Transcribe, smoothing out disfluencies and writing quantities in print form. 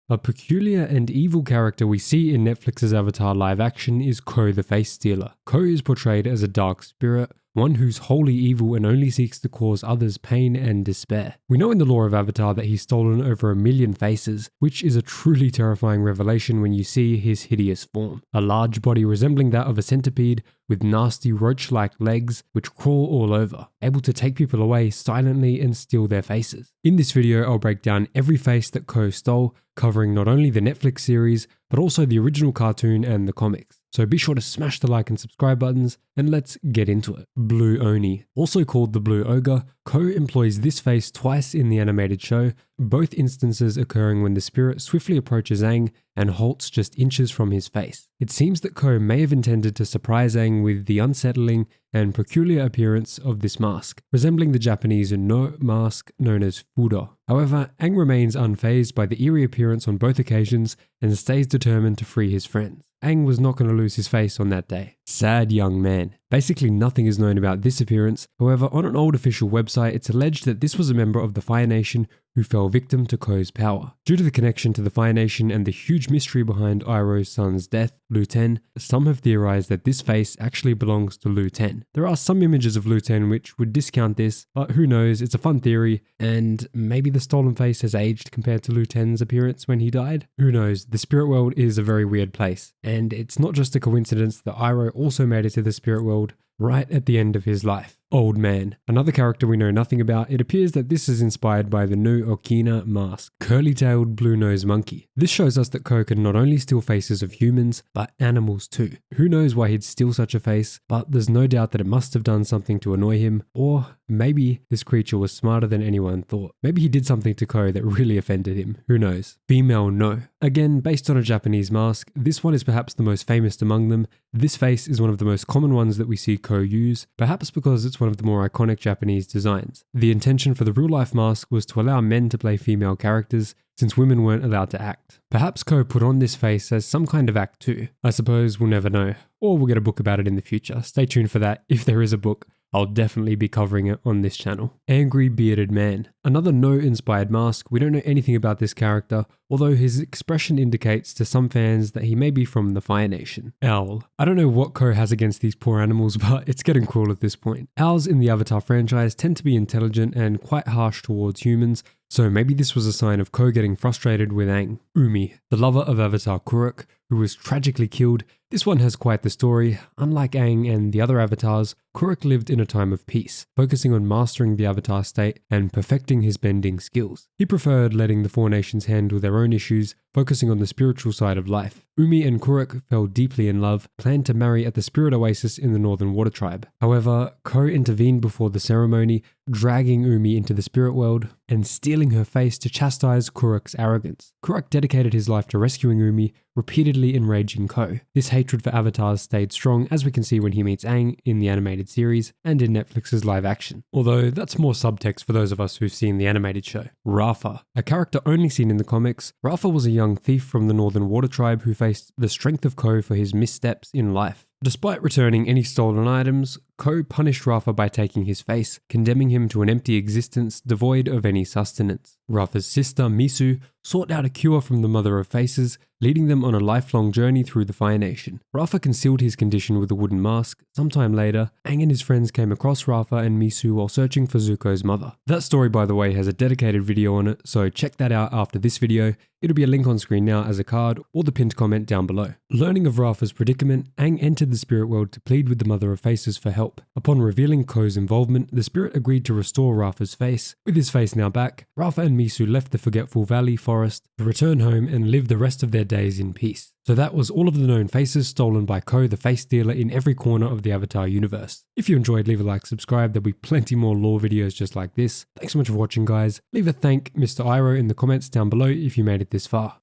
A peculiar and evil character we see in Netflix's Avatar live action is Koh the Facestealer. Koh is portrayed as a dark spirit, one who's wholly evil and only seeks to cause others pain and despair. We know in the lore of Avatar that he's stolen over 1 million faces, which is a truly terrifying revelation when you see his hideous form. A large body resembling that of a centipede, with nasty roach-like legs which crawl all over, able to take people away silently and steal their faces. In this video, I'll break down every face that Koh stole, covering not only the Netflix series, but also the original cartoon and the comics. So be sure to smash the like and subscribe buttons, and let's get into it. Blue Oni. Also called the Blue Ogre, Koh employs this face twice in the animated show, both instances occurring when the spirit swiftly approaches Aang and halts just inches from his face. It seems that Koh may have intended to surprise Aang with the unsettling and peculiar appearance of this mask, resembling the Japanese No mask known as Fudo. However, Aang remains unfazed by the eerie appearance on both occasions and stays determined to free his friends. Aang was not going to lose his face on that day. Sad young man. Basically nothing is known about this appearance. However, on an old official website, it's alleged that this was a member of the Fire Nation who fell victim to Koh's power. Due to the connection to the Fire Nation and the huge mystery behind Iroh's son's death, Lu Ten, some have theorized that this face actually belongs to Lu Ten. There are some images of Lu Ten which would discount this, but who knows, it's a fun theory, and maybe the stolen face has aged compared to Lu Ten's appearance when he died? Who knows, the spirit world is a very weird place, and it's not just a coincidence that Iroh also made it to the spirit world right at the end of his life. Old Man. Another character we know nothing about. It appears that this is inspired by the new Okina mask, curly-tailed blue-nosed monkey. This shows us that Koh can not only steal faces of humans, but animals too. Who knows why he'd steal such a face, but there's no doubt that it must have done something to annoy him, or maybe this creature was smarter than anyone thought. Maybe he did something to Koh that really offended him. Who knows? Female No. Again, based on a Japanese mask, this one is perhaps the most famous among them. This face is one of the most common ones that we see Koh use, perhaps because it's one of the more iconic Japanese designs. The intention for the real-life mask was to allow men to play female characters, since women weren't allowed to act. Perhaps Koh put on this face as some kind of act too. I suppose we'll never know. Or we'll get a book about it in the future. Stay tuned for that. If there is a book, I'll definitely be covering it on this channel. Angry Bearded Man. Another No-inspired mask. We don't know anything about this character, although his expression indicates to some fans that he may be from the Fire Nation. Owl. I don't know what Koh has against these poor animals, but it's getting cruel at this point. Owls in the Avatar franchise tend to be intelligent and quite harsh towards humans, so maybe this was a sign of Koh getting frustrated with Aang. Umi, the lover of Avatar Kuruk, who was tragically killed. This one has quite the story. Unlike Aang and the other avatars, Kuruk lived in a time of peace, focusing on mastering the avatar state and perfecting his bending skills. He preferred letting the four nations handle their own issues, focusing on the spiritual side of life. Umi and Kuruk fell deeply in love, planned to marry at the spirit oasis in the Northern Water Tribe. However, Koh intervened before the ceremony, dragging Umi into the spirit world and stealing her face to chastise Kuruk's arrogance. Kuruk dedicated his life to rescuing Umi, repeatedly enraging Koh. This hatred for avatars stayed strong, as we can see when he meets Aang in the animated series and in Netflix's live action. Although that's more subtext for those of us who've seen the animated show. Rafa. A character only seen in the comics, Rafa was a young thief from the Northern Water Tribe who faced the strength of Koh for his missteps in life. Despite returning any stolen items, Koh punished Rafa by taking his face, condemning him to an empty existence devoid of any sustenance. Rafa's sister, Misu, sought out a cure from the Mother of Faces, leading them on a lifelong journey through the Fire Nation. Rafa concealed his condition with a wooden mask. Sometime later, Aang and his friends came across Rafa and Misu while searching for Zuko's mother. That story, by the way, has a dedicated video on it, so check that out after this video. It'll be a link on screen now as a card or the pinned comment down below. Learning of Rafa's predicament, Aang entered the spirit world to plead with the Mother of Faces for help. Upon revealing Koh's involvement, the spirit agreed to restore Rafa's face. With his face now back, Rafa and Misu left the Forgetful Valley forest to return home and live the rest of their days in peace. So that was all of the known faces stolen by Koh the Facestealer in every corner of the Avatar universe. If you enjoyed, leave a like, subscribe, there'll be plenty more lore videos just like this. Thanks so much for watching, guys. Leave a thank Mr. Iroh in the comments down below if you made it this far.